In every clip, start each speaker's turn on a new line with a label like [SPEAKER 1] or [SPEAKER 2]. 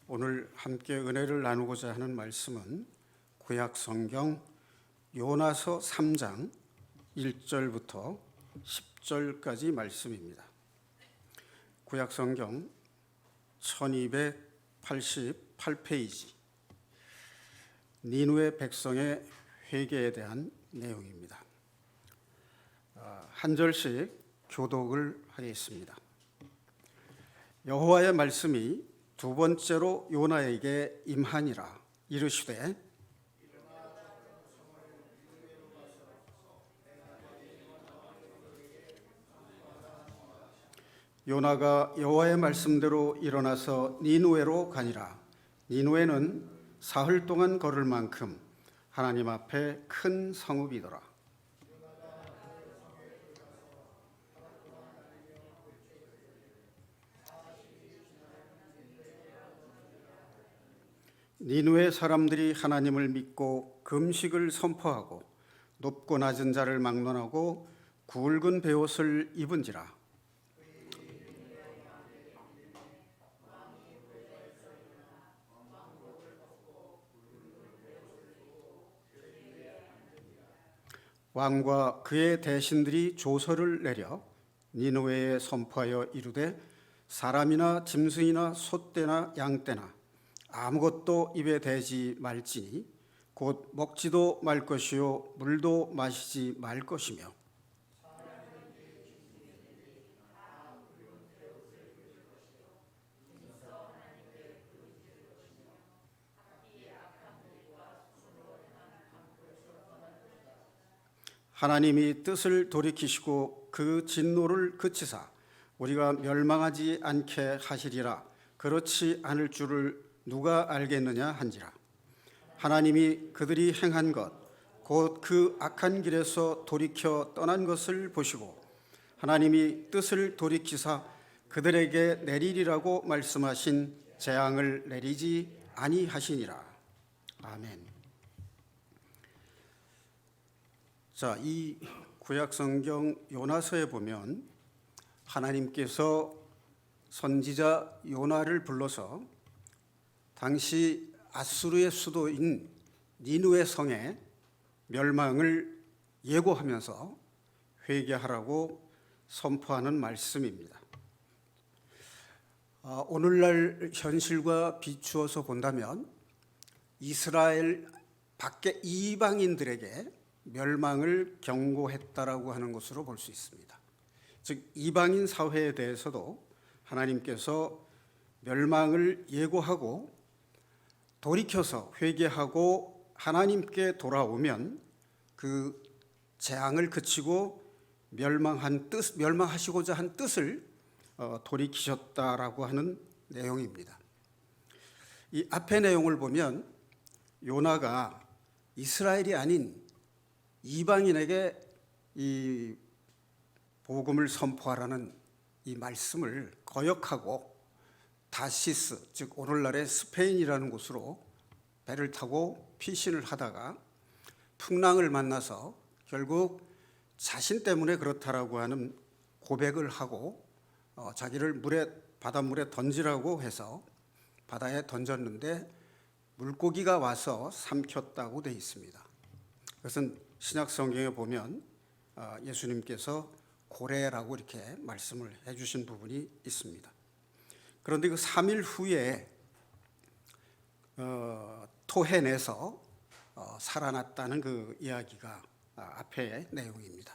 [SPEAKER 1] 오늘 함께 은혜를 나누고자 하는 말씀은 구약 성경 요나서 3장 1절부터 10절까지 말씀입니다. 구약 성경 1288페이지 니느웨 백성의 회개에 대한 내용입니다. 한 절씩 교독을 하겠습니다. 여호와의 말씀이 두 번째로 요나에게 임하니라. 이르시되 요나가 여호와의 말씀대로 일어나서 니느웨로 가니라. 니느웨는 사흘 동안 걸을 만큼 하나님 앞에 큰 성읍이더라. 니느웨 사람들이 하나님을 믿고 금식을 선포하고 높고 낮은 자를 막론하고 굵은 베옷을 입은지라. 왕과 그의 대신들이 조서를 내려 니느웨에 선포하여 이르되 사람이나 짐승이나 소떼나 양떼나 아무것도 입에 대지 말지니 곧 먹지도 말 것이요 물도 마시지 말 것이며 하나님이 뜻을 돌이키시고 그 진노를 그치사 우리가 멸망하지 않게 하시리라. 그렇지 않을 줄을 누가 알겠느냐 한지라. 하나님이 그들이 행한 것 곧 그 악한 길에서 돌이켜 떠난 것을 보시고 하나님이 뜻을 돌이키사 그들에게 내리리라고 말씀하신 재앙을 내리지 아니하시니라. 아멘. 자, 이 구약 성경 요나서에 보면 하나님께서 선지자 요나를 불러서 당시 아수르의 수도인 니느웨 성의 멸망을 예고하면서 회개하라고 선포하는 말씀입니다. 오늘날 현실과 비추어서 본다면 이스라엘 밖의 이방인들에게 멸망을 경고했다라고 하는 것으로 볼 수 있습니다. 즉 이방인 사회에 대해서도 하나님께서 멸망을 예고하고 돌이켜서 회개하고 하나님께 돌아오면 그 재앙을 그치고 멸망하시고자 한 뜻을 돌이키셨다라고 하는 내용입니다. 이 앞의 내용을 보면 요나가 이스라엘이 아닌 이방인에게 이 복음을 선포하라는 이 말씀을 거역하고 다시스, 즉 오늘날의 스페인이라는 곳으로 배를 타고 피신을 하다가 풍랑을 만나서 결국 자신 때문에 그렇다라고 하는 고백을 하고 자기를 바닷물에 던지라고 해서 바다에 던졌는데 물고기가 와서 삼켰다고 되어 있습니다. 그것은 신약 성경에 보면 예수님께서 고래라고 이렇게 말씀을 해주신 부분이 있습니다. 그런데 그 3일 후에 토해내서 살아났다는 그 이야기가 앞의 내용입니다.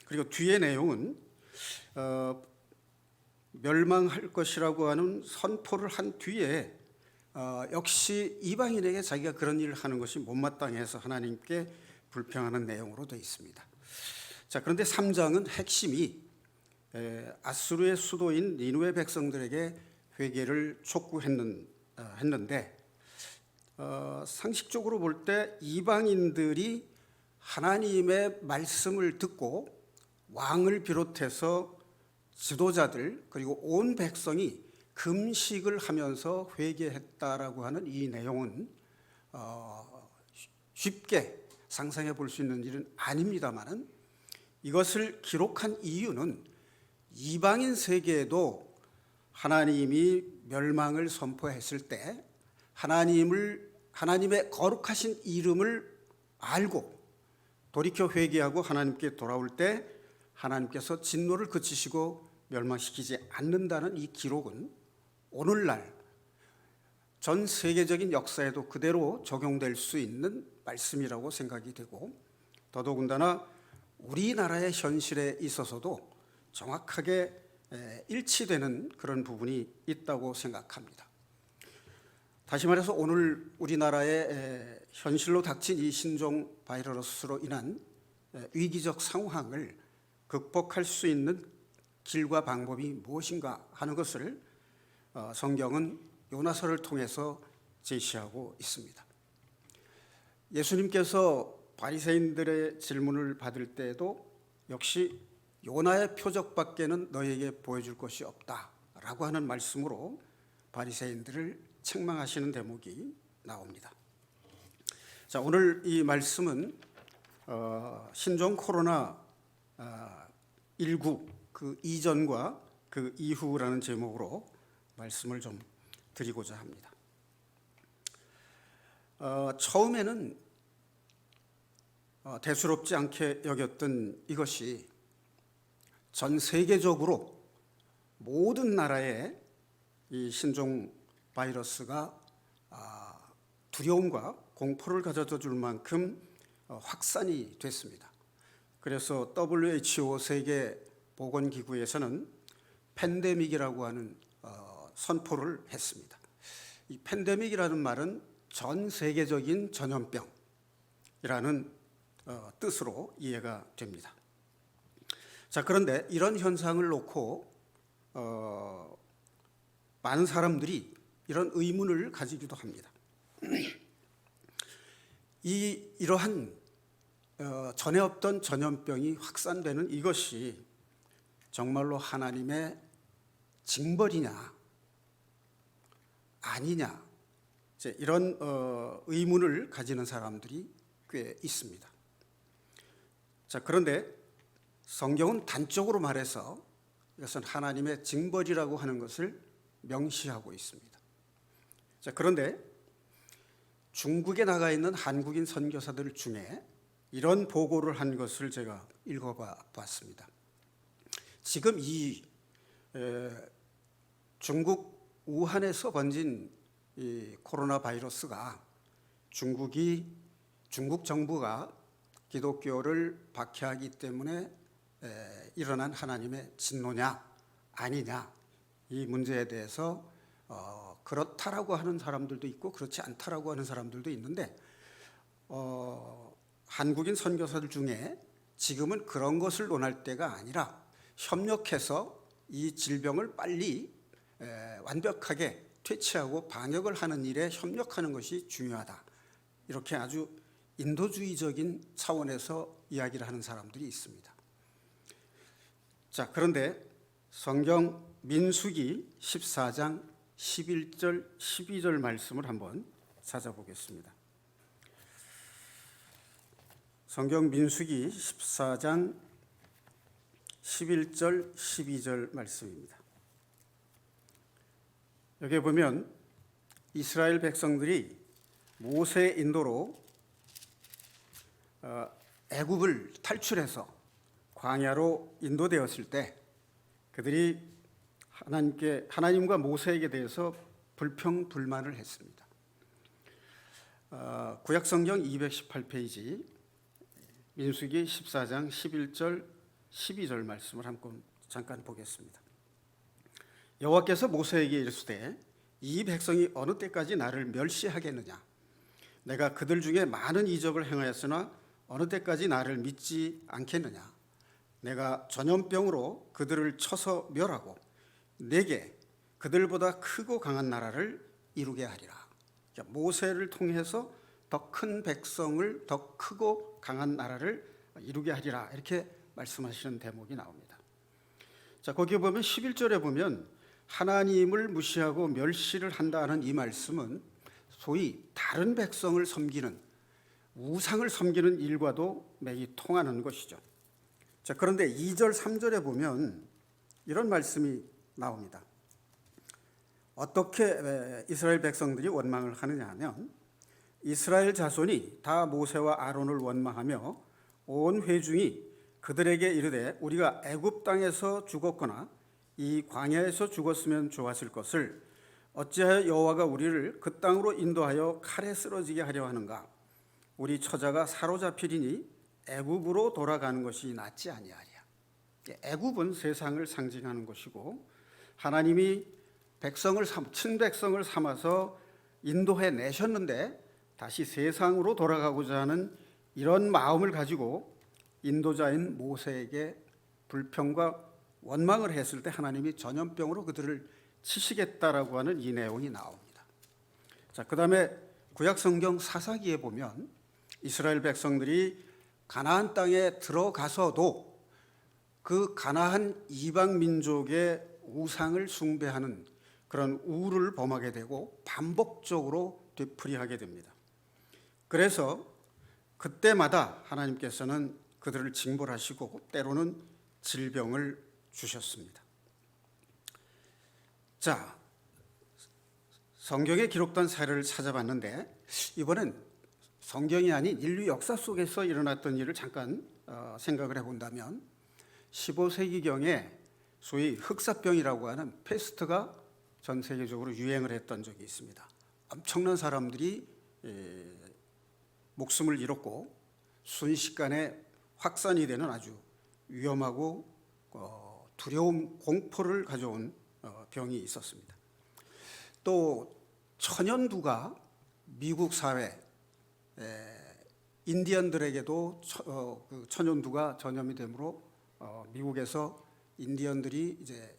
[SPEAKER 1] 그리고 뒤의 내용은 멸망할 것이라고 하는 선포를 한 뒤에 역시 이방인에게 자기가 그런 일을 하는 것이 못마땅해서 하나님께 불평하는 내용으로 되어 있습니다. 자, 그런데 3장은 핵심이 아수르의 수도인 니느웨 백성들에게 회개를 촉구했는데 상식적으로 볼 때 이방인들이 하나님의 말씀을 듣고 왕을 비롯해서 지도자들 그리고 온 백성이 금식을 하면서 회개했다라고 하는 이 내용은 쉽게 상상해 볼 수 있는 일은 아닙니다만은 이것을 기록한 이유는 이방인 세계에도 하나님이 멸망을 선포했을 때 하나님의 거룩하신 이름을 알고 돌이켜 회개하고 하나님께 돌아올 때 하나님께서 진노를 그치시고 멸망시키지 않는다는 이 기록은 오늘날 전 세계적인 역사에도 그대로 적용될 수 있는 말씀이라고 생각이 되고, 더더군다나 우리나라의 현실에 있어서도 정확하게 일치되는 그런 부분이 있다고 생각합니다. 다시 말해서 오늘 우리나라의 현실로 닥친 이 신종 바이러스로 인한 위기적 상황을 극복할 수 있는 길과 방법이 무엇인가 하는 것을 성경은 요나서를 통해서 제시하고 있습니다. 예수님께서 바리새인들의 질문을 받을 때에도 역시 요나의 표적밖에는 너희에게 보여줄 것이 없다라고 하는 말씀으로 바리새인들을 책망하시는 대목이 나옵니다. 자, 오늘 이 말씀은 신종 코로나 19 그 이전과 그 이후라는 제목으로 말씀을 좀 드리고자 합니다. 처음에는 대수롭지 않게 여겼던 이것이 전 세계적으로 모든 나라에 이 신종 바이러스가 두려움과 공포를 가져다 줄 만큼 확산이 됐습니다. 그래서 WHO 세계보건기구에서는 팬데믹이라고 하는 선포를 했습니다. 이 팬데믹이라는 말은 전 세계적인 전염병이라는 뜻으로 이해가 됩니다. 자, 그런데 이런 현상을 놓고 많은 사람들이 이런 의문을 가지기도 합니다. 이러한 전에 없던 전염병이 확산되는 이것이 정말로 하나님의 징벌이냐 아니냐, 이런 의문을 가지는 사람들이 꽤 있습니다. 자, 그런데 성경은 단적으로 말해서 이것은 하나님의 징벌이라고 하는 것을 명시하고 있습니다. 자, 그런데 중국에 나가 있는 한국인 선교사들 중에 이런 보고를 한 것을 제가 읽어봤습니다. 지금 이 중국 우한에서 번진 이 코로나 바이러스가 중국 정부가 기독교를 박해하기 때문에 일어난 하나님의 진노냐 아니냐, 이 문제에 대해서 그렇다라고 하는 사람들도 있고 그렇지 않다라고 하는 사람들도 있는데, 한국인 선교사들 중에 지금은 그런 것을 논할 때가 아니라 협력해서 이 질병을 빨리 완벽하게 퇴치하고 방역을 하는 일에 협력하는 것이 중요하다, 이렇게 아주 인도주의적인 차원에서 이야기를 하는 사람들이 있습니다. 자, 그런데 성경 민수기 14장 11절 12절 말씀을 한번 찾아보겠습니다. 성경 민수기 14장 11절 12절 말씀입니다. 여기 보면 이스라엘 백성들이 모세 인도로 애굽을 탈출해서 광야로 인도되었을 때 그들이 하나님과 모세에게 대해서 불평불만을 했습니다. 구약성경 218페이지 민수기 14장 11절 12절 말씀을 잠깐 보겠습니다. 여호와께서 모세에게 이르시되 이 백성이 어느 때까지 나를 멸시하겠느냐, 내가 그들 중에 많은 이적을 행하였으나 어느 때까지 나를 믿지 않겠느냐, 내가 전염병으로 그들을 쳐서 멸하고 내게 그들보다 크고 강한 나라를 이루게 하리라. 모세를 통해서 더 큰 백성을, 더 크고 강한 나라를 이루게 하리라, 이렇게 말씀하시는 대목이 나옵니다. 자, 거기 보면 11절에 보면 하나님을 무시하고 멸시를 한다는 이 말씀은 소위 다른 백성을 섬기는, 우상을 섬기는 일과도 매이 통하는 것이죠. 자, 그런데 2절 3절에 보면 이런 말씀이 나옵니다. 어떻게 이스라엘 백성들이 원망을 하느냐 하면 이스라엘 자손이 다 모세와 아론을 원망하며 온 회중이 그들에게 이르되 우리가 애굽 땅에서 죽었거나 이 광야에서 죽었으면 좋았을 것을 어찌하여 여호와가 우리를 그 땅으로 인도하여 칼에 쓰러지게 하려 하는가. 우리 처자가 사로잡히리니 애굽으로 돌아가는 것이 낫지 아니하랴. 애굽은 세상을 상징하는 것이고 하나님이 친백성을 삼아서 인도해 내셨는데 다시 세상으로 돌아가고자 하는 이런 마음을 가지고 인도자인 모세에게 불평과 원망을 했을 때 하나님이 전염병으로 그들을 치시겠다라고 하는 이 내용이 나옵니다. 자, 그다음에 구약 성경 사사기에 보면 이스라엘 백성들이 가나안 땅에 들어가서도 그 가나안 이방 민족의 우상을 숭배하는 그런 우를 범하게 되고 반복적으로 되풀이하게 됩니다. 그래서 그때마다 하나님께서는 그들을 징벌하시고 때로는 질병을 주셨습니다. 자, 성경에 기록된 사례를 찾아봤는데 이번엔 성경이 아닌 인류 역사 속에서 일어났던 일을 잠깐 생각을 해본다면 15세기경에 소위 흑사병이라고 하는 페스트가 전 세계적으로 유행을 했던 적이 있습니다. 엄청난 사람들이 목숨을 잃었고 순식간에 확산이 되는 아주 위험하고 두려움, 공포를 가져온 병이 있었습니다. 또 천연두가 미국 사회 인디언들에게도 그 천연두가 전염이 되므로 미국에서 인디언들이 이제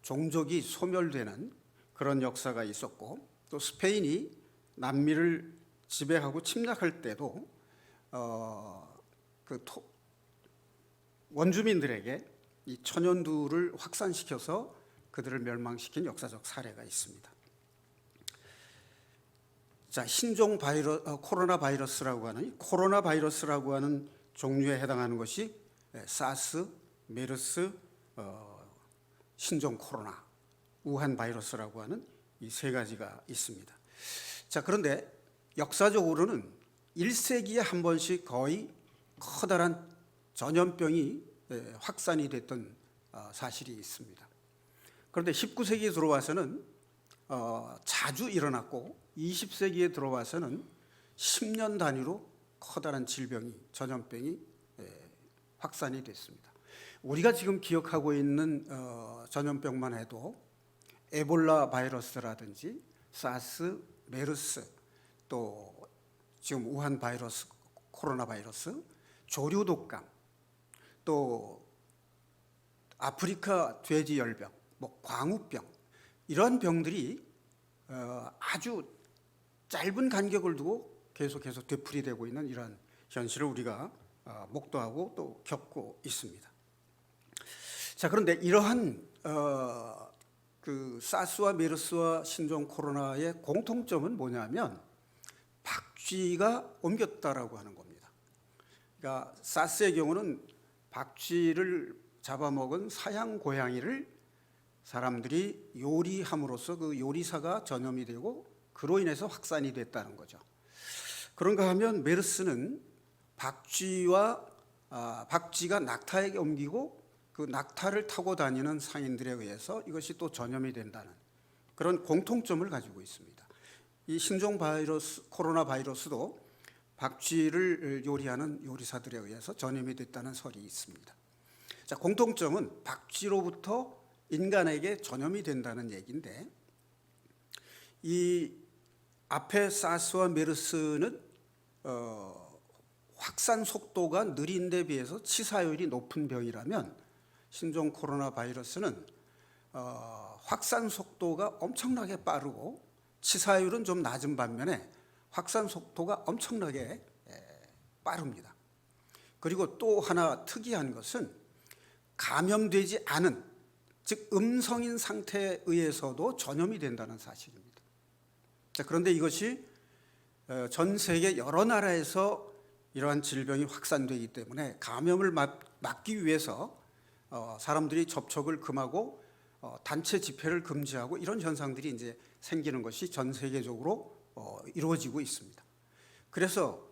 [SPEAKER 1] 종족이 소멸되는 그런 역사가 있었고 또 스페인이 남미를 지배하고 침략할 때도 원주민들에게 이 천연두를 확산시켜서 그들을 멸망시킨 역사적 사례가 있습니다. 자, 신종 코로나 바이러스라고 하는 종류에 해당하는 것이 사스, 메르스, 신종 코로나, 우한 바이러스라고 하는 이 세 가지가 있습니다. 자, 그런데 역사적으로는 1세기에 한 번씩 거의 커다란 전염병이 확산이 됐던 사실이 있습니다. 그런데 19세기에 들어와서는 자주 일어났고 20세기에 들어와서는 10년 단위로 커다란 전염병이 확산이 됐습니다. 우리가 지금 기억하고 있는 전염병만 해도 에볼라 바이러스라든지 사스, 메르스, 또 지금 우한 바이러스, 코로나 바이러스, 조류독감, 또 아프리카 돼지열병, 광우병 이런 병들이 아주 짧은 간격을 두고 계속해서 되풀이되고 있는 이런 현실을 우리가 목도하고 또 겪고 있습니다. 자, 그런데 이러한 그 사스와 메르스와 신종 코로나의 공통점은 뭐냐면 박쥐가 옮겼다라고 하는 겁니다. 그러니까 사스의 경우는 박쥐를 잡아먹은 사양 고양이를 사람들이 요리함으로써 그 요리사가 전염이 되고 그로 인해서 확산이 됐다는 거죠. 그런가 하면 메르스는 박쥐가 낙타에게 옮기고 그 낙타를 타고 다니는 상인들에 의해서 이것이 또 전염이 된다는 그런 공통점을 가지고 있습니다. 이 신종 코로나 바이러스도 박쥐를 요리하는 요리사들에 의해서 전염이 됐다는 설이 있습니다. 자, 공통점은 박쥐로부터 인간에게 전염이 된다는 얘기인데 이 앞에 사스와 메르스는 확산 속도가 느린 데 비해서 치사율이 높은 병이라면 신종 코로나 바이러스는 확산 속도가 엄청나게 빠르고 치사율은 좀 낮은 반면에 확산 속도가 엄청나게 빠릅니다. 그리고 또 하나 특이한 것은 감염되지 않은 즉 음성인 상태에 의해서도 전염이 된다는 사실입니다. 자, 그런데 이것이 전 세계 여러 나라에서 이러한 질병이 확산되기 때문에 감염을 막기 위해서 사람들이 접촉을 금하고 단체 집회를 금지하고 이런 현상들이 이제 생기는 것이 전 세계적으로 이루어지고 있습니다. 그래서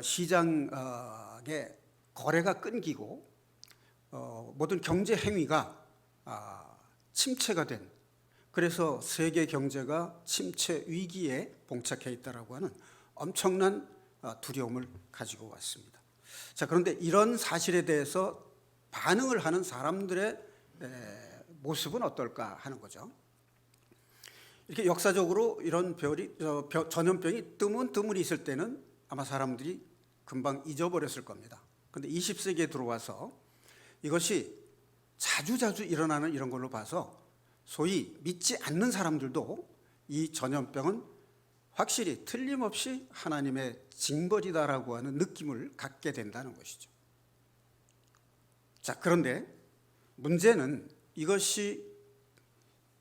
[SPEAKER 1] 시장의 거래가 끊기고 모든 경제 행위가 침체가 된, 그래서 세계 경제가 침체 위기에 봉착해 있다라고 하는 엄청난 두려움을 가지고 왔습니다. 자, 그런데 이런 사실에 대해서 반응을 하는 사람들의 모습은 어떨까 하는 거죠. 이렇게 역사적으로 이런 전염병이 드문드문 있을 때는 아마 사람들이 금방 잊어버렸을 겁니다. 그런데 20세기에 들어와서 이것이 자주자주 일어나는 이런 걸로 봐서 소위 믿지 않는 사람들도 이 전염병은 확실히 틀림없이 하나님의 징벌이다라고 하는 느낌을 갖게 된다는 것이죠. 자, 그런데 문제는 이것이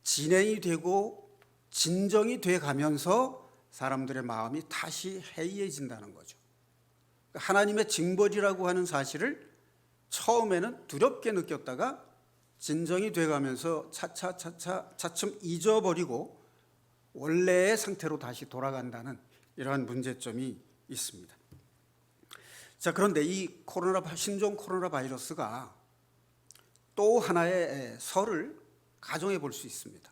[SPEAKER 1] 진행이 되고 진정이 돼 가면서 사람들의 마음이 다시 해이해진다는 거죠. 하나님의 징벌이라고 하는 사실을 처음에는 두렵게 느꼈다가 진정이 돼 가면서 차츰 잊어버리고 원래의 상태로 다시 돌아간다는 이러한 문제점이 있습니다. 자, 그런데 이 신종 코로나 바이러스가 또 하나의 설을 가정해 볼 수 있습니다.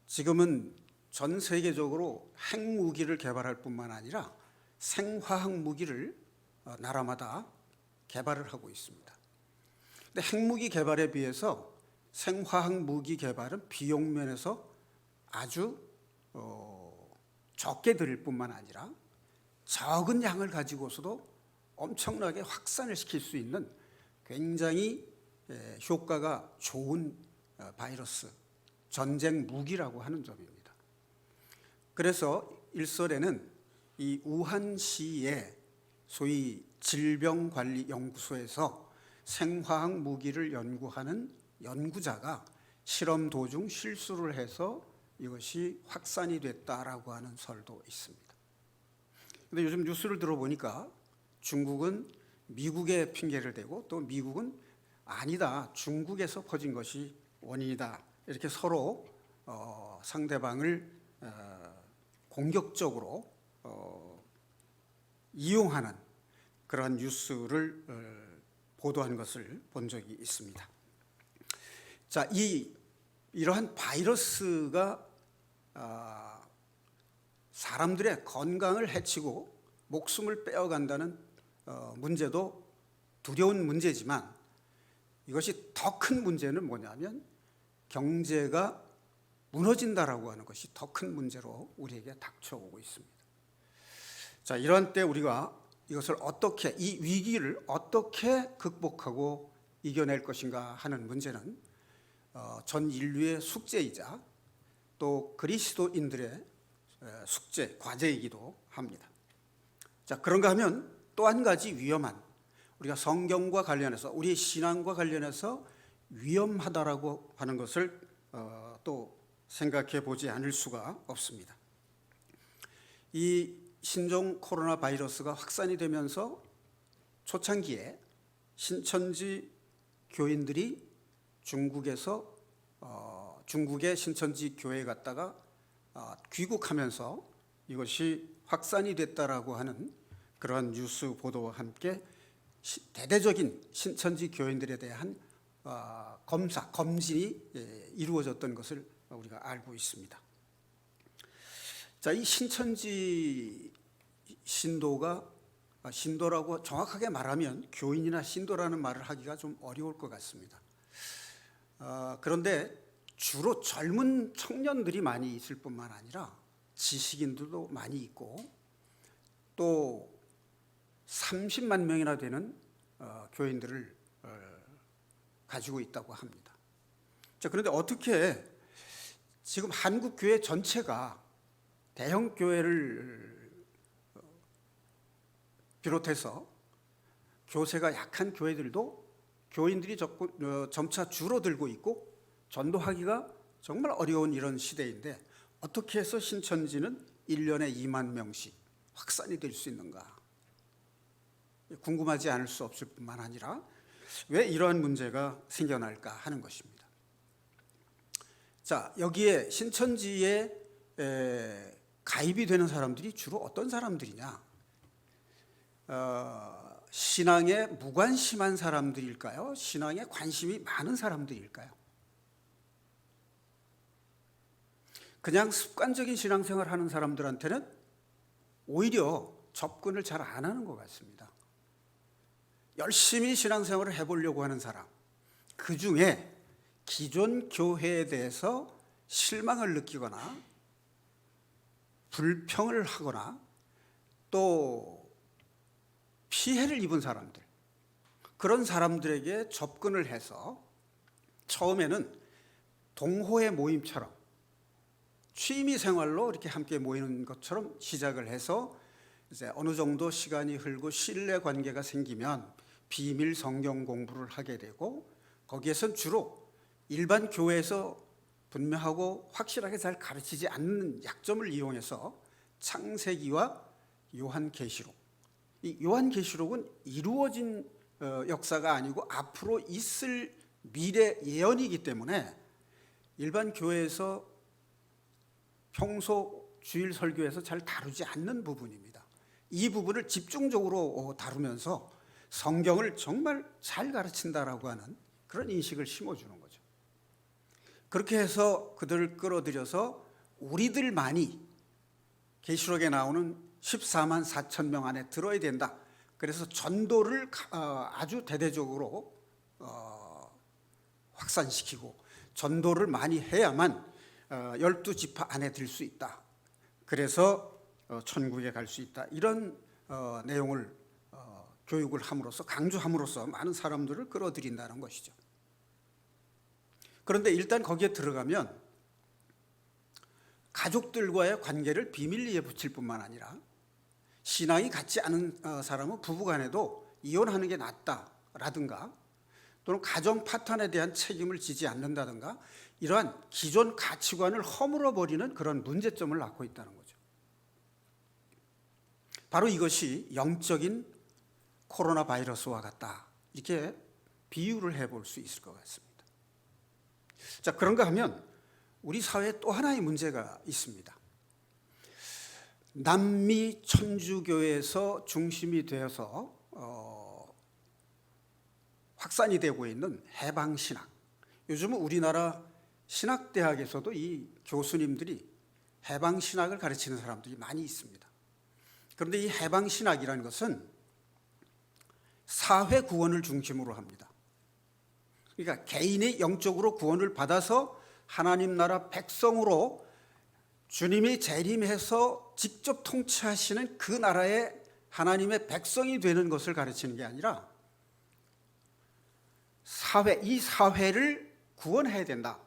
[SPEAKER 1] 지금은 전 세계적으로 핵무기를 개발할 뿐만 아니라 생화학 무기를 나라마다 개발을 하고 있습니다. 근데 핵무기 개발에 비해서 생화학 무기 개발은 비용 면에서 아주 적게 들일 뿐만 아니라 적은 양을 가지고서도 엄청나게 확산을 시킬 수 있는 굉장히 효과가 좋은 바이러스, 전쟁 무기라고 하는 점입니다. 그래서 일설에는 이 우한시의 소위 질병관리연구소에서 생화학 무기를 연구하는 연구자가 실험 도중 실수를 해서 이것이 확산이 됐다라고 하는 설도 있습니다. 그런데 요즘 뉴스를 들어보니까 중국은 미국에 핑계를 대고 또 미국은 아니다, 중국에서 퍼진 것이 원인이다, 이렇게 서로 상대방을 공격적으로 이용하는 그러한 뉴스를 보도한 것을 본 적이 있습니다. 자, 이러한 바이러스가 사람들의 건강을 해치고 목숨을 빼어간다는 문제도 두려운 문제지만 이것이 더 큰 문제는 뭐냐면 경제가 무너진다라고 하는 것이 더 큰 문제로 우리에게 닥쳐오고 있습니다. 자, 이러한 때 우리가 이것을 어떻게, 이 위기를 어떻게 극복하고 이겨낼 것인가 하는 문제는 전 인류의 숙제이자 또 그리스도인들의 숙제, 과제이기도 합니다. 자, 그런가 하면 또 한 가지 위험한, 우리가 성경과 관련해서 우리 신앙과 관련해서 위험하다라고 하는 것을 또 생각해 보지 않을 수가 없습니다. 이 신종 코로나 바이러스가 확산이 되면서 초창기에 신천지 교인들이 중국의 신천지 교회에 갔다가 귀국하면서 이것이 확산이 됐다라고 하는 그러한 뉴스 보도와 함께 대대적인 신천지 교인들에 대한 검진이 이루어졌던 것을 우리가 알고 있습니다. 자, 이 신천지 신도라고 정확하게 말하면 교인이나 신도라는 말을 하기가 좀 어려울 것 같습니다. 그런데 주로 젊은 청년들이 많이 있을 뿐만 아니라 지식인들도 많이 있고 또 30만 명이나 되는 교인들을 가지고 있다고 합니다. 자, 그런데 어떻게 지금 한국 교회 전체가 대형 교회를 비롯해서 교세가 약한 교회들도 교인들이 점차 줄어들고 있고 전도하기가 정말 어려운 이런 시대인데 어떻게 해서 신천지는 1년에 2만 명씩 확산이 될 수 있는가? 궁금하지 않을 수 없을 뿐만 아니라 왜 이러한 문제가 생겨날까 하는 것입니다. 자, 여기에 신천지에 가입이 되는 사람들이 주로 어떤 사람들이냐? 신앙에 무관심한 사람들일까요? 신앙에 관심이 많은 사람들일까요? 그냥 습관적인 신앙생활 하는 사람들한테는 오히려 접근을 잘 안 하는 것 같습니다. 열심히 신앙생활을 해보려고 하는 사람, 그 중에 기존 교회에 대해서 실망을 느끼거나 불평을 하거나 또 피해를 입은 사람들, 그런 사람들에게 접근을 해서 처음에는 동호회 모임처럼 취미 생활로 이렇게 함께 모이는 것처럼 시작을 해서 이제 어느 정도 시간이 흐르고 신뢰 관계가 생기면 비밀 성경 공부를 하게 되고, 거기에선 주로 일반 교회에서 분명하고 확실하게 잘 가르치지 않는 약점을 이용해서 창세기와 요한계시록, 이 요한계시록은 이루어진 역사가 아니고 앞으로 있을 미래 예언이기 때문에 일반 교회에서 평소 주일 설교에서 잘 다루지 않는 부분입니다. 이 부분을 집중적으로 다루면서 성경을 정말 잘 가르친다라고 하는 그런 인식을 심어주는 거죠. 그렇게 해서 그들을 끌어들여서 우리들만이 계시록에 나오는 14만 4천 명 안에 들어야 된다. 그래서 전도를 아주 대대적으로 확산시키고 전도를 많이 해야만 12지파 안에 들 수 있다. 그래서 천국에 갈 수 있다. 이런 내용을 교육을 함으로써, 강조함으로써 많은 사람들을 끌어들인다는 것이죠. 그런데 일단 거기에 들어가면 가족들과의 관계를 비밀리에 붙일 뿐만 아니라 신앙이 같지 않은 사람은 부부간에도 이혼하는 게 낫다라든가, 또는 가정 파탄에 대한 책임을 지지 않는다든가, 이러한 기존 가치관을 허물어 버리는 그런 문제점을 낳고 있다는 거죠. 바로 이것이 영적인 코로나 바이러스와 같다, 이렇게 비유를 해볼 수 있을 것 같습니다. 자, 그런가 하면 우리 사회에 또 하나의 문제가 있습니다. 남미 천주교에서 중심이 되어서 확산이 되고 있는 해방신학. 요즘은 우리나라 신학대학에서도 이 교수님들이 해방신학을 가르치는 사람들이 많이 있습니다. 그런데 이 해방신학이라는 것은 사회 구원을 중심으로 합니다. 그러니까 개인이 영적으로 구원을 받아서 하나님 나라 백성으로 주님이 재림해서 직접 통치하시는 그 나라의 하나님의 백성이 되는 것을 가르치는 게 아니라 이 사회를 구원해야 된다.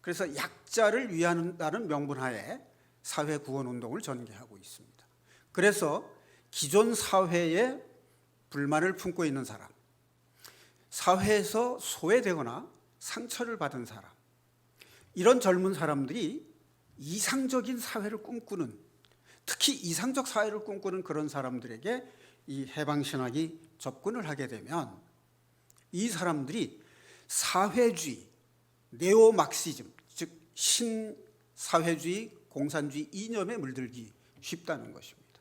[SPEAKER 1] 그래서 약자를 위한다는 명분하에 사회 구원 운동을 전개하고 있습니다. 그래서 기존 사회에 불만을 품고 있는 사람, 사회에서 소외되거나 상처를 받은 사람, 이런 젊은 사람들이 이상적인 사회를 꿈꾸는, 특히 이상적 사회를 꿈꾸는 그런 사람들에게 이 해방신학이 접근을 하게 되면 이 사람들이 사회주의, 네오막시즘, 즉 신사회주의, 공산주의 이념에 물들기 쉽다는 것입니다.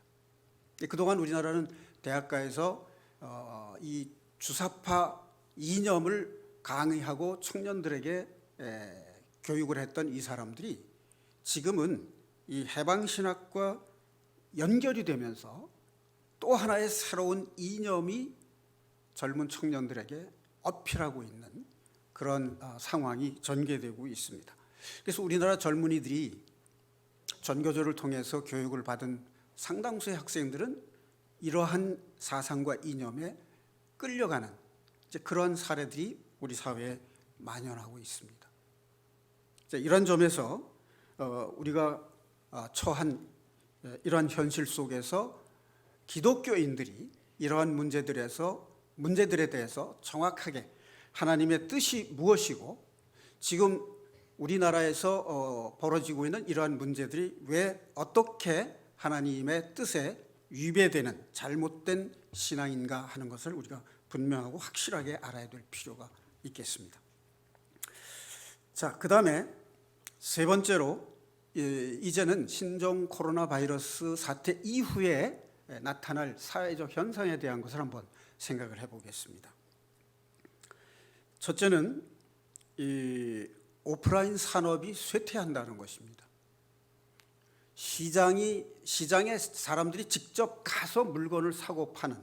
[SPEAKER 1] 그동안 우리나라는 대학가에서 이 주사파 이념을 강의하고 청년들에게 교육을 했던 이 사람들이 지금은 이 해방신학과 연결이 되면서 또 하나의 새로운 이념이 젊은 청년들에게 어필하고 있는 그런 상황이 전개되고 있습니다. 그래서 우리나라 젊은이들이 전교조를 통해서 교육을 받은 상당수의 학생들은 이러한 사상과 이념에 끌려가는 그런 사례들이 우리 사회에 만연하고 있습니다. 이런 점에서 우리가 처한 이러한 현실 속에서 기독교인들이 이러한 문제들에 대해서 정확하게 하나님의 뜻이 무엇이고 지금 우리나라에서 벌어지고 있는 이러한 문제들이 왜 어떻게 하나님의 뜻에 위배되는 잘못된 신앙인가 하는 것을 우리가 분명하고 확실하게 알아야 될 필요가 있겠습니다. 자, 그 다음에 세 번째로, 이제는 신종 코로나 바이러스 사태 이후에 나타날 사회적 현상에 대한 것을 한번 생각을 해보겠습니다. 첫째는 이 오프라인 산업이 쇠퇴한다는 것입니다. 시장에 사람들이 직접 가서 물건을 사고 파는,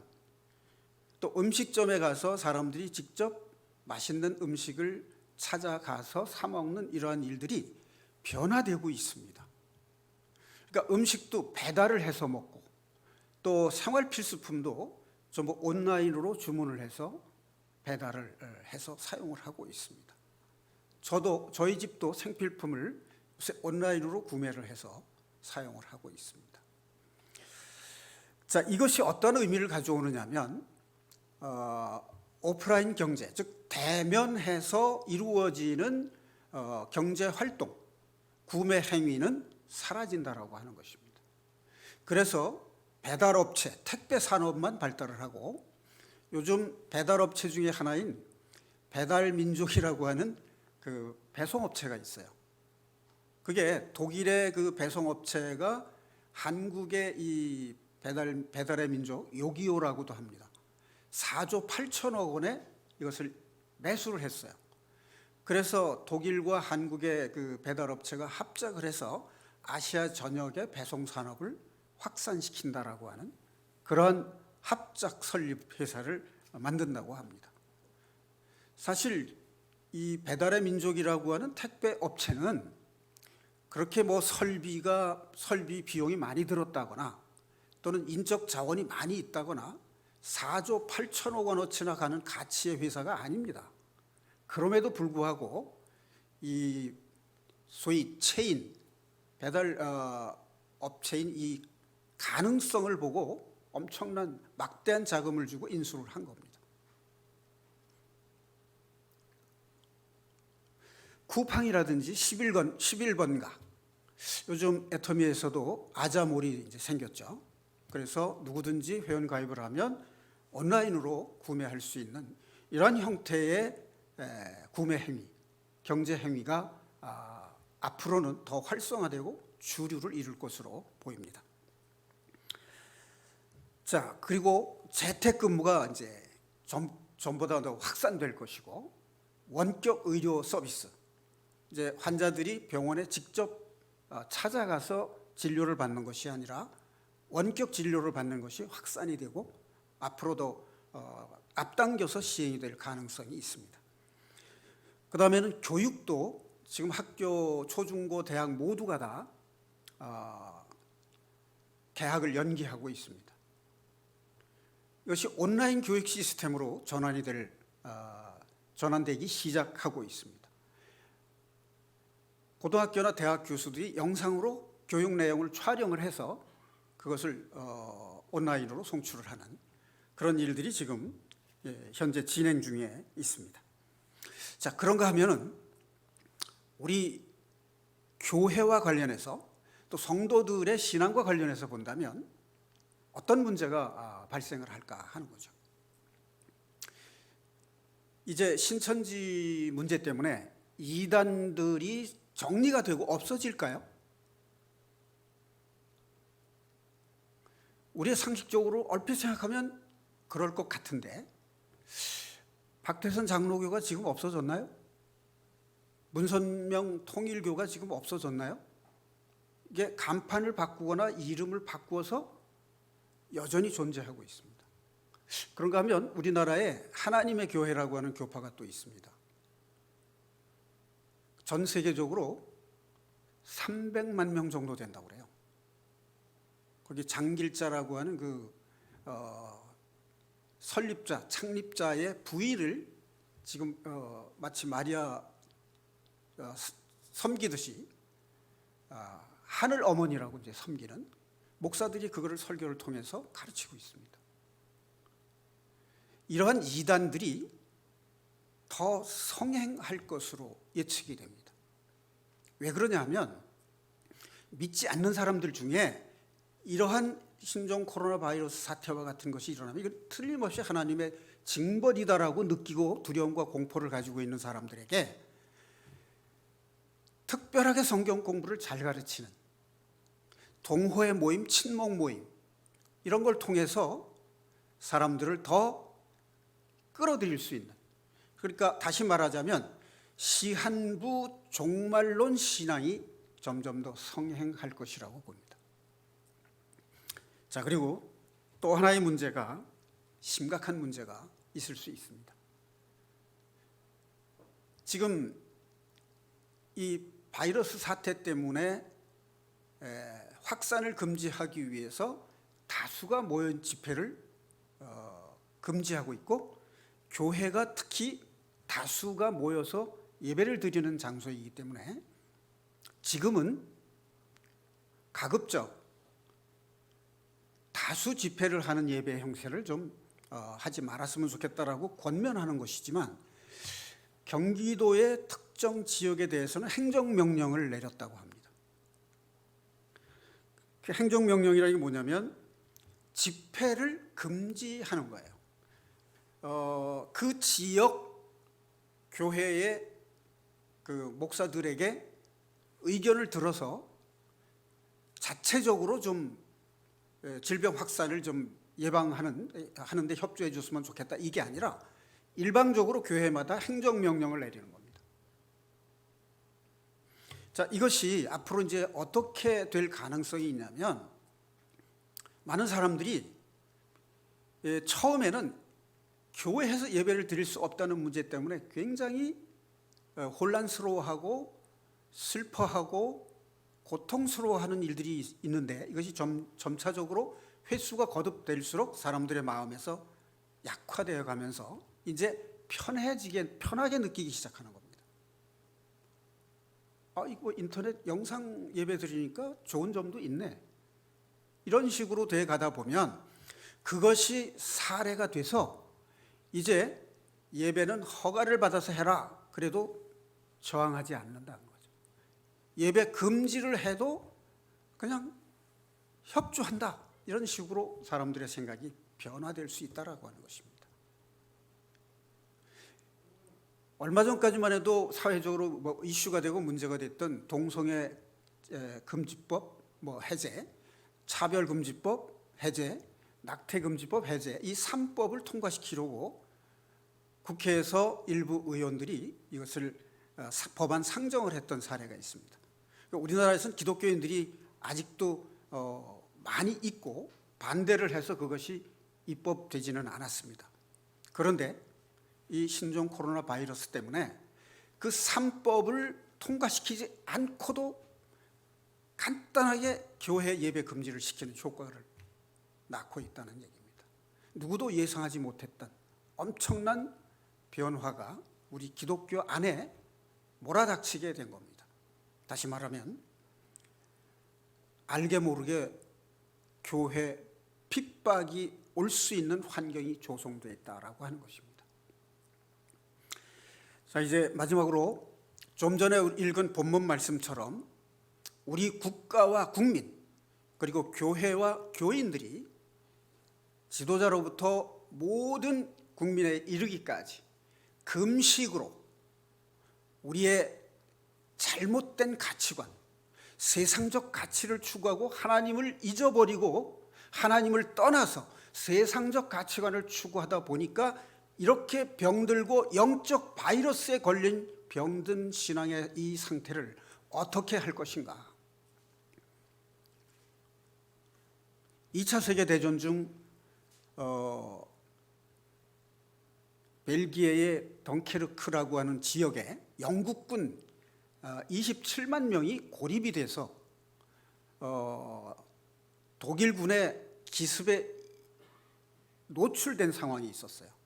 [SPEAKER 1] 또 음식점에 가서 사람들이 직접 맛있는 음식을 찾아가서 사 먹는 이러한 일들이 변화되고 있습니다. 그러니까 음식도 배달을 해서 먹고, 또 생활 필수품도 전부 온라인으로 주문을 해서 배달을 해서 사용을 하고 있습니다. 저희 집도 생필품을 온라인으로 구매를 해서 사용을 하고 있습니다. 자, 이것이 어떤 의미를 가져오느냐면, 오프라인 경제, 즉 대면해서 이루어지는 경제 활동, 구매 행위는 사라진다라고 하는 것입니다. 그래서 배달업체, 택배 산업만 발달을 하고, 요즘 배달업체 중에 하나인 배달민족이라고 하는 그 배송업체가 있어요. 그게 독일의 그 배송업체가 한국의 이 배달의 민족 요기요라고도 합니다. 4조 8천억 원에 이것을 매수를 했어요. 그래서 독일과 한국의 그 배달업체가 합작을 해서 아시아 전역의 배송 산업을 확산시킨다라고 하는 그런 합작 설립 회사를 만든다고 합니다. 사실 이 배달의 민족이라고 하는 택배 업체는 그렇게 뭐 설비 비용이 많이 들었다거나 또는 인적 자원이 많이 있다거나 4조 8천억 원어치나 가는 가치의 회사가 아닙니다. 그럼에도 불구하고 이 소위 체인, 배달 업체인 이 가능성을 보고 엄청난 막대한 자금을 주고 인수를 한 겁니다. 쿠팡이라든지 11번가, 요즘 애터미에서도 아자몰이 이제 생겼죠. 그래서 누구든지 회원 가입을 하면 온라인으로 구매할 수 있는 이런 형태의 구매 행위, 경제 행위가 앞으로는 더 활성화되고 주류를 이룰 것으로 보입니다. 자, 그리고 재택근무가 이제 전보다 더 확산될 것이고, 원격 의료 서비스, 이제 환자들이 병원에 직접 찾아가서 진료를 받는 것이 아니라 원격 진료를 받는 것이 확산이 되고 앞으로도 앞당겨서 시행이 될 가능성이 있습니다. 그 다음에는 교육도 지금 학교 초중고 대학 모두가 다 개학을 연기하고 있습니다. 이것이 온라인 교육 시스템으로 전환되기 시작하고 있습니다. 고등학교나 대학 교수들이 영상으로 교육 내용을 촬영을 해서 그것을 온라인으로 송출을 하는 그런 일들이 지금 현재 진행 중에 있습니다. 자, 그런가 하면은 우리 교회와 관련해서 또 성도들의 신앙과 관련해서 본다면 어떤 문제가 발생을 할까 하는 거죠. 이제 신천지 문제 때문에 이단들이 정리가 되고 없어질까요? 우리의 상식적으로 얼핏 생각하면 그럴 것 같은데, 박태선 장로교가 지금 없어졌나요? 문선명 통일교가 지금 없어졌나요? 이게 간판을 바꾸거나 이름을 바꾸어서 여전히 존재하고 있습니다. 그런가 하면 우리나라에 하나님의 교회라고 하는 교파가 또 있습니다. 전 세계적으로 300만 명 정도 된다고 그래요. 거기 장길자라고 하는 그 설립자, 창립자의 부위를 지금 마치 마리아 섬기듯이 하늘 어머니라고 이제 섬기는 목사들이 그거를 설교를 통해서 가르치고 있습니다. 이러한 이단들이 더 성행할 것으로 예측이 됩니다. 왜 그러냐면 믿지 않는 사람들 중에 이러한 신종 코로나 바이러스 사태와 같은 것이 일어나면 이건 틀림없이 하나님의 징벌이다라고 느끼고 두려움과 공포를 가지고 있는 사람들에게 특별하게 성경 공부를 잘 가르치는 동호회 모임, 친목 모임 이런 걸 통해서 사람들을 더 끌어들일 수 있는, 그러니까 다시 말하자면 시한부 종말론 신앙이 점점 더 성행할 것이라고 봅니다. 자, 그리고 또 하나의 문제가, 심각한 문제가 있을 수 있습니다. 지금 이 바이러스 사태 때문에 확산을 금지하기 위해서 다수가 모인 집회를 금지하고 있고, 교회가 특히 다수가 모여서 예배를 드리는 장소이기 때문에 지금은 가급적 다수 집회를 하는 예배 형태를 좀 하지 말았으면 좋겠다라고 권면하는 것이지만, 경기도의 특정 지역에 대해서는 행정명령을 내렸다고 합니다. 그 행정명령이라는 게 뭐냐면 집회를 금지하는 거예요. 그 지역 교회의 그 목사들에게 의견을 들어서 자체적으로 좀 질병 확산을 좀 예방하는데 협조해 줬으면 좋겠다, 이게 아니라 일방적으로 교회마다 행정명령을 내리는 겁니다. 자, 이것이 앞으로 이제 어떻게 될 가능성이 있냐면, 많은 사람들이 처음에는 교회에서 예배를 드릴 수 없다는 문제 때문에 굉장히 혼란스러워하고 슬퍼하고 고통스러워하는 일들이 있는데, 이것이 점차적으로 횟수가 거듭될수록 사람들의 마음에서 약화되어 가면서 이제 편하게 느끼기 시작하는 겁니다. 이거 인터넷 영상 예배 드리니까 좋은 점도 있네, 이런 식으로 돼 가다 보면 그것이 사례가 돼서 이제 예배는 허가를 받아서 해라 그래도 저항하지 않는다는 거죠. 예배 금지를 해도 그냥 협조한다, 이런 식으로 사람들의 생각이 변화될 수 있다라고 하는 것입니다. 얼마 전까지만 해도 사회적으로 이슈가 되고 문제가 됐던 동성애 금지법 해제, 차별금지법 해제, 낙태금지법 해제, 이 3법을 통과시키려고 국회에서 일부 의원들이 이것을 법안 상정을 했던 사례가 있습니다. 우리나라에서는 기독교인들이 아직도 많이 있고 반대를 해서 그것이 입법되지는 않았습니다. 그런데 이 신종 코로나 바이러스 때문에 그 3법을 통과시키지 않고도 간단하게 교회 예배 금지를 시키는 효과를 낳고 있다는 얘기입니다. 누구도 예상하지 못했던 엄청난 변화가 우리 기독교 안에 몰아닥치게 된 겁니다. 다시 말하면 알게 모르게 교회 핍박이 올 수 있는 환경이 조성되어 있다라고 하는 것입니다. 자, 이제 마지막으로 좀 전에 읽은 본문 말씀처럼 우리 국가와 국민, 그리고 교회와 교인들이 지도자로부터 모든 국민에 이르기까지 금식으로 우리의 잘못된 가치관, 세상적 가치를 추구하고 하나님을 잊어버리고 하나님을 떠나서 세상적 가치관을 추구하다 보니까 이렇게 병들고 영적 바이러스에 걸린 병든 신앙의 이 상태를 어떻게 할 것인가. 2차 세계대전 중 벨기에의 덩케르크라고 하는 지역에 영국군 27만 명이 고립이 돼서 독일군의 기습에 노출된 상황이 있었어요.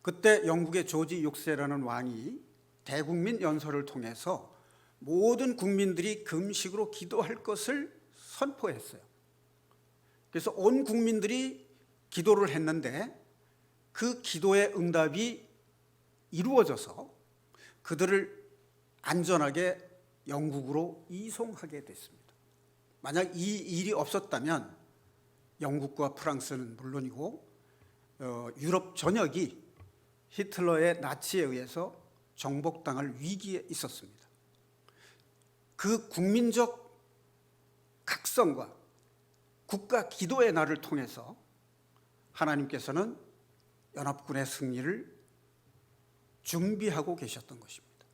[SPEAKER 1] 그때 영국의 조지 6세라는 왕이 대국민 연설을 통해서 모든 국민들이 금식으로 기도할 것을 선포했어요. 그래서 온 국민들이 기도를 했는데 그 기도의 응답이 이루어져서 그들을 안전하게 영국으로 이송하게 됐습니다. 만약 이 일이 없었다면 영국과 프랑스는 물론이고 유럽 전역이 히틀러의 나치에 의해서 정복당할 위기에 있었습니다. 그 국민적 각성과 국가 기도의 날을 통해서 하나님께서는 연합군의 승리를 준비하고 계셨던 것입니다.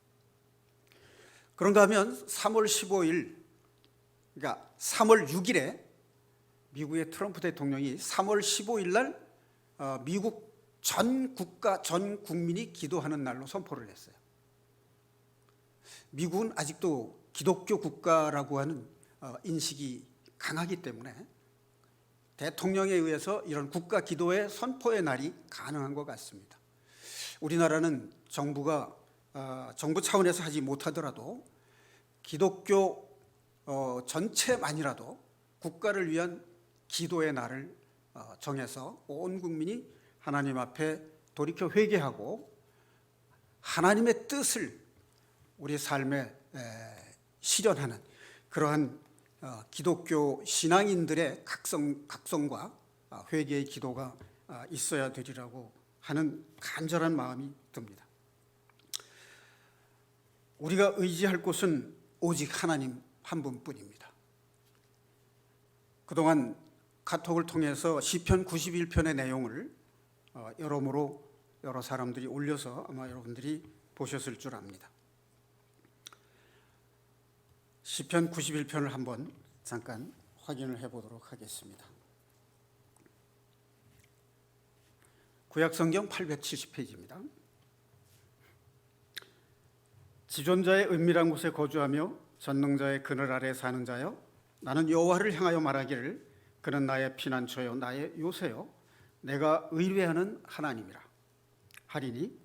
[SPEAKER 1] 그런가 하면 3월 15일, 그러니까 3월 6일에 미국의 트럼프 대통령이 3월 15일 날 미국 전 국가, 전 국민이 기도하는 날로 선포를 했어요. 미국은 아직도 기독교 국가라고 하는 인식이 강하기 때문에 대통령에 의해서 이런 국가 기도의 선포의 날이 가능한 것 같습니다. 우리나라는 정부 차원에서 하지 못하더라도 기독교 전체만이라도 국가를 위한 기도의 날을 정해서 온 국민이 하나님 앞에 돌이켜 회개하고 하나님의 뜻을 우리 삶에 실현하는 그러한 기독교 신앙인들의 각성과 회개의 기도가 있어야 되리라고 하는 간절한 마음이 듭니다. 우리가 의지할 곳은 오직 하나님 한 분뿐입니다. 그동안 카톡을 통해서 시편 91편의 내용을 여러모로 여러 사람들이 올려서 아마 여러분들이 보셨을 줄 압니다. 시편 91편을 한번 잠깐 확인을 해보도록 하겠습니다. 구약성경 870페이지입니다. 지존자의 은밀한 곳에 거주하며 전능자의 그늘 아래 사는 자여, 나는 여호와를 향하여 말하기를 그는 나의 피난처요 나의 요새요 내가 의뢰하는 하나님이라 하리니,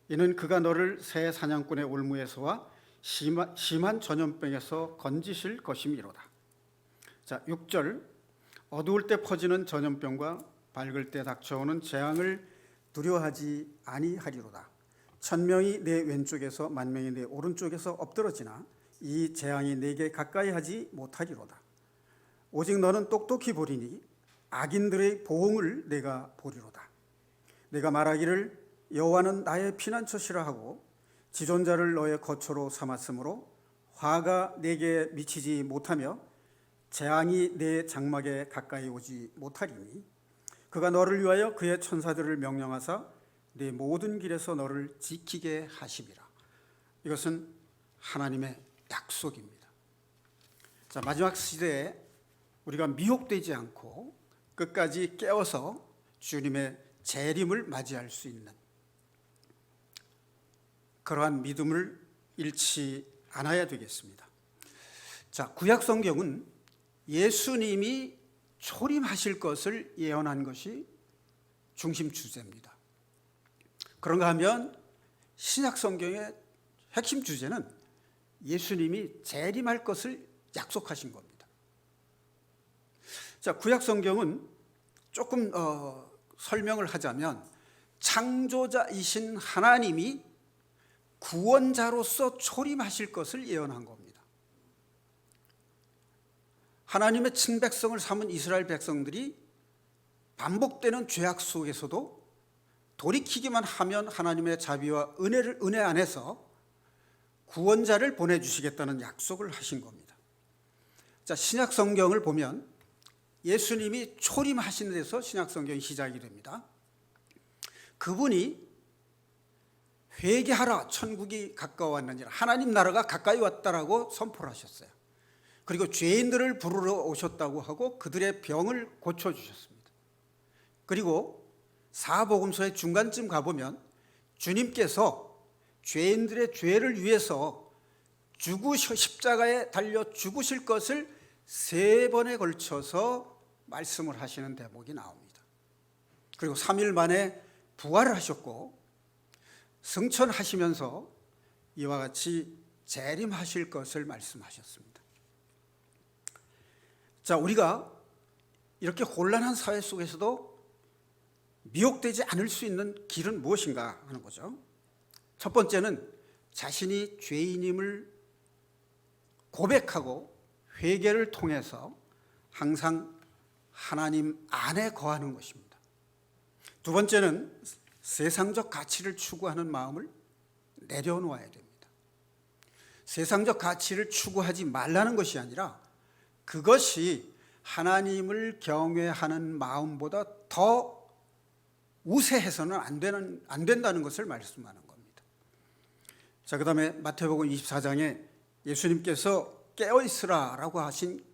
[SPEAKER 1] 이는 그가 너를 새 사냥꾼의 올무에서와 심한 전염병에서 건지실 것임이로다. 자, 6절, 어두울 때 퍼지는 전염병과 밝을 때 닥쳐오는 재앙을 두려워하지 아니하리로다. 1000명이 내 왼쪽에서 10,000명이 내 오른쪽에서 엎드러지나 이 재앙이 내게 가까이 하지 못하리로다. 오직 너는 똑똑히 보리니 악인들의 보응을 내가 보리로다. 내가 말하기를 여호와는 나의 피난처시라 하고 지존자를 너의 거처로 삼았으므로 화가 내게 미치지 못하며 재앙이 내 장막에 가까이 오지 못하리니, 그가 너를 위하여 그의 천사들을 명령하사 내 모든 길에서 너를 지키게 하심이라. 이것은 하나님의 약속입니다. 자, 마지막 시대에 우리가 미혹되지 않고 끝까지 깨어서 주님의 재림을 맞이할 수 있는 그러한 믿음을 잃지 않아야 되겠습니다. 자, 구약 성경은 예수님이 초림하실 것을 예언한 것이 중심 주제입니다. 그런가 하면 신약 성경의 핵심 주제는 예수님이 재림할 것을 약속하신 겁니다. 자, 구약 성경은 조금 설명을 하자면 창조자이신 하나님이 구원자로서 초림하실 것을 예언한 겁니다. 하나님의 친백성을 삼은 이스라엘 백성들이 반복되는 죄악 속에서도 돌이키기만 하면 하나님의 자비와 은혜 안에서 구원자를 보내주시겠다는 약속을 하신 겁니다. 자, 신약 성경을 보면 예수님이 초림하신 데서 신약 성경이 시작이 됩니다. 그분이 회개하라, 천국이 가까워왔느니라, 하나님 나라가 가까이 왔다라고 선포를 하셨어요. 그리고 죄인들을 부르러 오셨다고 하고 그들의 병을 고쳐주셨습니다. 그리고 사복음서의 중간쯤 가보면 주님께서 죄인들의 죄를 위해서 십자가에 달려 죽으실 것을 3번에 걸쳐서 말씀을 하시는 대목이 나옵니다. 그리고 3일 만에 부활을 하셨고 승천하시면서 이와 같이 재림하실 것을 말씀하셨습니다. 자, 우리가 이렇게 혼란한 사회 속에서도 미혹되지 않을 수 있는 길은 무엇인가 하는 거죠. 첫 번째는 자신이 죄인임을 고백하고 회개를 통해서 항상 하나님 안에 거하는 것입니다. 두 번째는 세상적 가치를 추구하는 마음을 내려놓아야 됩니다. 세상적 가치를 추구하지 말라는 것이 아니라 그것이 하나님을 경외하는 마음보다 더 우세해서는 안 된다는 것을 말씀하는 겁니다. 자, 그다음에 마태복음 24장에 예수님께서 깨어있으라라고 하신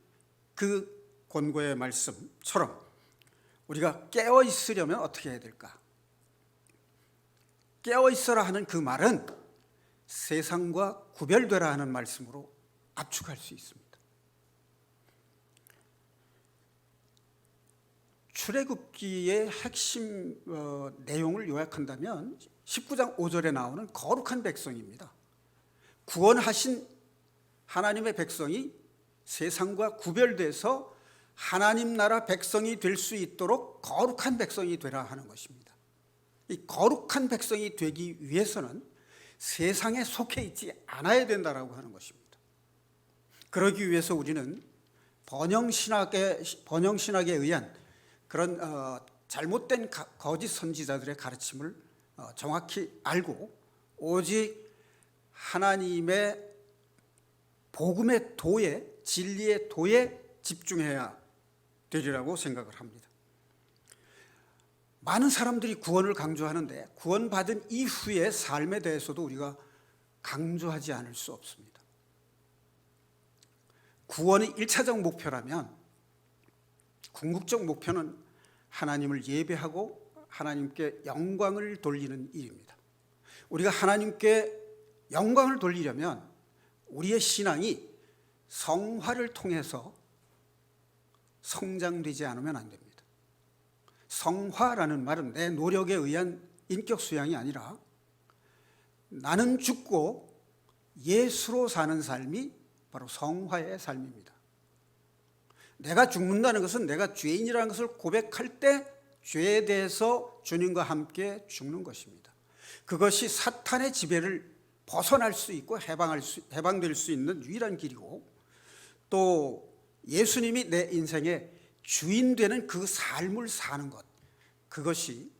[SPEAKER 1] 그 권고의 말씀처럼 우리가 깨어있으려면 어떻게 해야 될까? 깨어있어라 하는 그 말은 세상과 구별되라 하는 말씀으로 압축할 수 있습니다. 출애굽기의 핵심 내용을 요약한다면 19장 5절에 나오는 거룩한 백성입니다. 구원하신 하나님의 백성이 세상과 구별돼서 하나님 나라 백성이 될 수 있도록 거룩한 백성이 되라 하는 것입니다. 이 거룩한 백성이 되기 위해서는 세상에 속해 있지 않아야 된다라고 하는 것입니다. 그러기 위해서 우리는 번영신학에 의한 그런 잘못된 거짓 선지자들의 가르침을 정확히 알고 오직 하나님의 복음의 도에, 진리의 도에 집중해야 되리라고 생각을 합니다. 많은 사람들이 구원을 강조하는데 구원받은 이후의 삶에 대해서도 우리가 강조하지 않을 수 없습니다. 구원이 1차적 목표라면 궁극적 목표는 하나님을 예배하고 하나님께 영광을 돌리는 일입니다. 우리가 하나님께 영광을 돌리려면 우리의 신앙이 성화를 통해서 성장되지 않으면 안 됩니다. 성화라는 말은 내 노력에 의한 인격 수양이 아니라 나는 죽고 예수로 사는 삶이 바로 성화의 삶입니다. 내가 죽는다는 것은 내가 죄인이라는 것을 고백할 때 죄에 대해서 주님과 함께 죽는 것입니다. 그것이 사탄의 지배를 벗어날 수 있고 해방될 수 있는 유일한 길이고 또 예수님이 내 인생의 주인 되는 그 삶을 사는 것, 그것이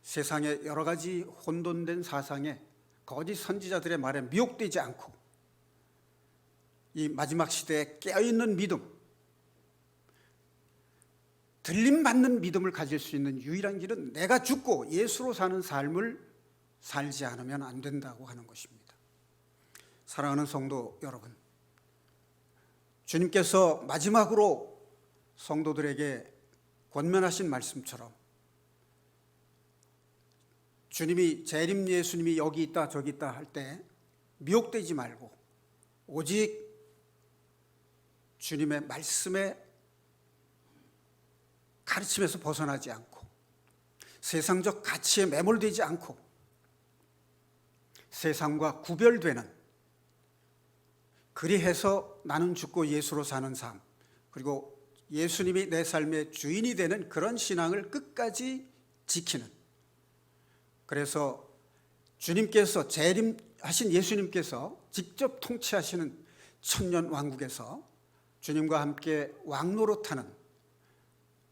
[SPEAKER 1] 세상의 여러 가지 혼돈된 사상에 거짓 선지자들의 말에 미혹되지 않고 이 마지막 시대에 깨어있는 믿음, 들림받는 믿음을 가질 수 있는 유일한 길은 내가 죽고 예수로 사는 삶을 살지 않으면 안 된다고 하는 것입니다. 사랑하는 성도 여러분, 주님께서 마지막으로 성도들에게 권면하신 말씀처럼 주님이 재림 예수님이 여기 있다 저기 있다 할 때 미혹되지 말고 오직 주님의 말씀에 가르침에서 벗어나지 않고 세상적 가치에 매몰되지 않고 세상과 구별되는, 그리해서 나는 죽고 예수로 사는 삶, 그리고 예수님이 내 삶의 주인이 되는 그런 신앙을 끝까지 지키는, 그래서 주님께서 재림하신 예수님께서 직접 통치하시는 천년 왕국에서 주님과 함께 왕노릇하는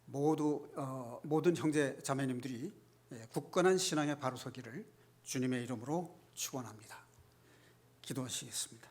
[SPEAKER 1] 모든 형제 자매님들이 굳건한 신앙에 바로 서기를 주님의 이름으로 축원합니다. 기도하시겠습니다.